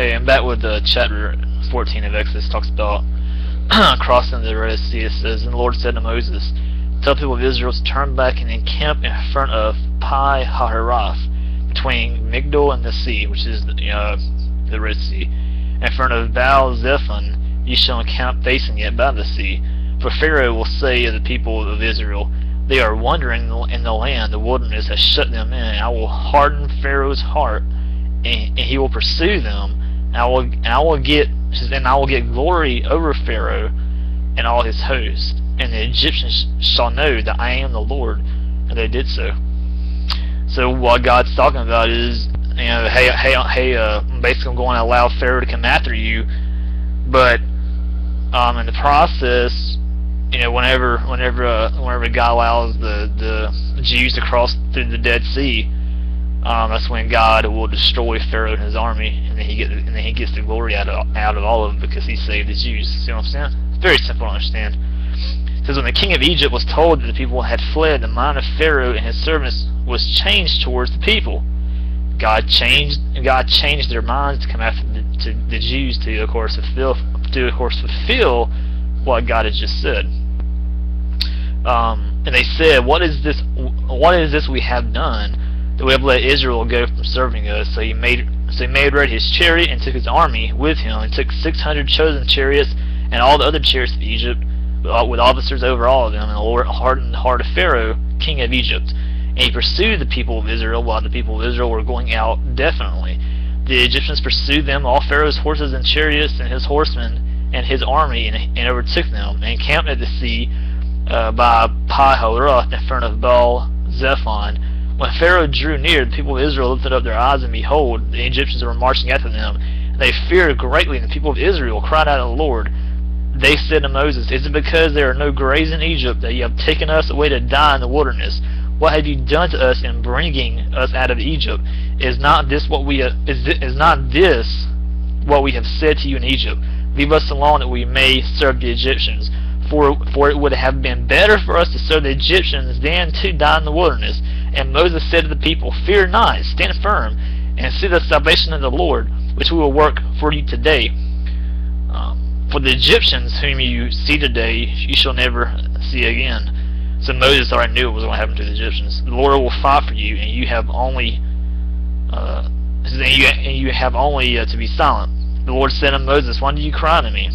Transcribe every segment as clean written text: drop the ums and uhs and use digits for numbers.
Hey, I'm back with chapter 14 of Exodus. Talks about crossing the Red Sea. It says, "And the Lord said to Moses, tell the people of Israel to turn back and encamp in front of Pi Hahiroth, between Migdol and the sea," which is the Red Sea. "In front of Baal Zephon, ye shall encamp facing it by the sea. For Pharaoh will say of the people of Israel, they are wandering in the land, the wilderness has shut them in. I will harden Pharaoh's heart, and he will pursue them. And I will get glory over Pharaoh and all his host. And the Egyptians shall know that I am the Lord." And they did so. So what God's talking about is, hey, basically I'm going to allow Pharaoh to come after you, but in the process, whenever God allows the Jews to cross through the Dead Sea, that's when God will destroy Pharaoh and his army, and then he gets the glory out of all of it because he saved the Jews. See what I'm saying? It's very simple to understand. It says, "When the king of Egypt was told that the people had fled, the mind of Pharaoh and his servants was changed towards the people." God changed their minds to come after the Jews to, of course, fulfill what God had just said. And they said, "What is this we have done, that we have let Israel go from serving us?" So he made ready his chariot and took his army with him, and took 600 chosen chariots and all the other chariots of Egypt, with officers over all of them. And the Lord hardened the heart of Pharaoh, king of Egypt, and he pursued the people of Israel while the people of Israel were going out definitely. The Egyptians pursued them, all Pharaoh's horses and chariots and his horsemen and his army, and overtook them, and encamped at the sea by Pi Hahiroth in front of Baal Zephon. When Pharaoh drew near, the people of Israel lifted up their eyes, and behold, the Egyptians were marching after them. They feared greatly, and the people of Israel cried out to the Lord. They said to Moses, "Is it because there are no graves in Egypt that you have taken us away to die in the wilderness? What have you done to us in bringing us out of Egypt? Is not this what we have said to you in Egypt? Leave us alone that we may serve the Egyptians. For it would have been better for us to serve the Egyptians than to die in the wilderness." And Moses said to the people, "Fear not, stand firm, and see the salvation of the Lord, which we will work for you today. For the Egyptians whom you see today, you shall never see again." So Moses already knew what was going to happen to the Egyptians. "The Lord will fight for you, and you have only to be silent." The Lord said to Moses, "Why do you cry to me?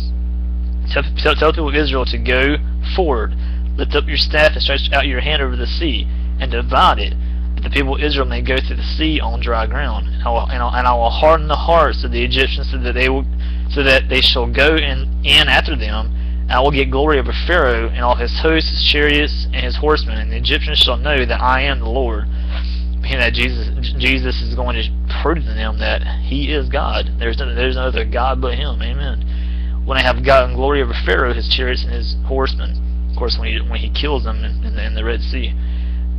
Tell the people of Israel to go forward. Lift up your staff and stretch out your hand over the sea, and divide it, that the people of Israel may go through the sea on dry ground. And I will harden the hearts of the Egyptians so that they shall go in after them. And I will get glory over Pharaoh and all his hosts, his chariots, and his horsemen. And the Egyptians shall know that I am the Lord." Meaning that Jesus is going to prove to them that he is God. There's no other God but him. Amen. When I have gotten glory over Pharaoh, his chariots, and his horsemen, of course, when he kills them in the Red Sea,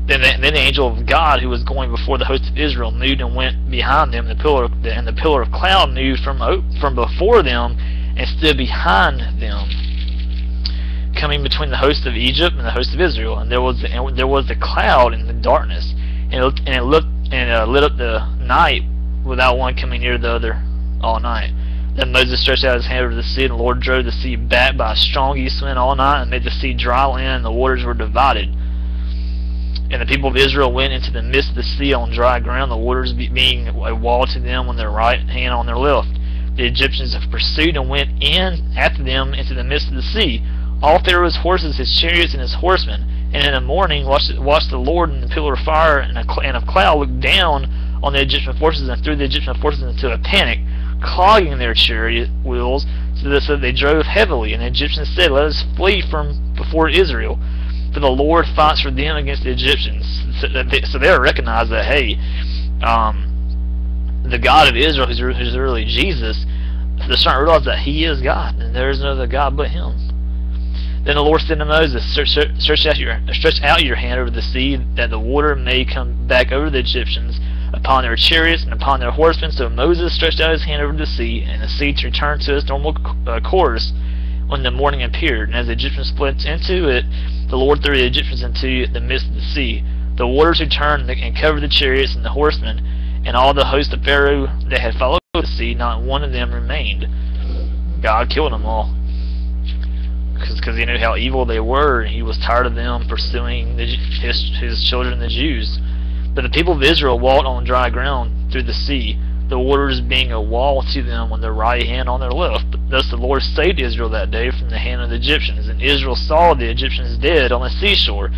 then the angel of God, who was going before the host of Israel, moved and went behind them. And the pillar of cloud moved from before them and stood behind them, coming between the host of Egypt and the host of Israel. And there was the cloud in the darkness, and it lit up the night, without one coming near the other all night. Then Moses stretched out his hand over the sea, and the Lord drove the sea back by a strong east wind all night, and made the sea dry land, and the waters were divided. And the people of Israel went into the midst of the sea on dry ground, the waters being a wall to them on their right hand on their left. The Egyptians pursued and went in after them into the midst of the sea, all Pharaoh's horses, his chariots, and his horsemen. And in the morning watched the Lord in the pillar of fire and a cloud looked down on the Egyptian forces, and threw the Egyptian forces into a panic, clogging their chariot wheels, so that they drove heavily. And the Egyptians said, "Let us flee from before Israel, for the Lord fights for them against the Egyptians." So they recognize that, hey, the God of Israel, who's really Jesus, they're starting to realize that he is God, and there is no other God but him. Then the Lord said to Moses, stretch out your hand over the sea, that the water may come back over the Egyptians upon their chariots and upon their horsemen. So Moses stretched out his hand over the sea, and the sea returned to its normal course when the morning appeared. And as the Egyptians fled into it, the Lord threw the Egyptians into the midst of the sea. The waters returned and covered the chariots and the horsemen, and all the host of Pharaoh that had followed the sea, not one of them remained. God killed them all. Because he knew how evil they were, and he was tired of them pursuing his children, the Jews. But the people of Israel walked on dry ground through the sea, the waters being a wall to them on their right hand, on their left. But thus the Lord saved Israel that day from the hand of the Egyptians. And Israel saw the Egyptians dead on the seashore.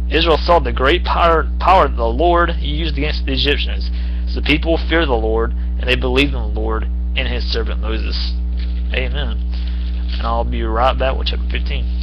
Israel saw the great power that the Lord used against the Egyptians. So the people feared the Lord, and they believed in the Lord and his servant Moses. Amen. And I'll be right back with chapter 15.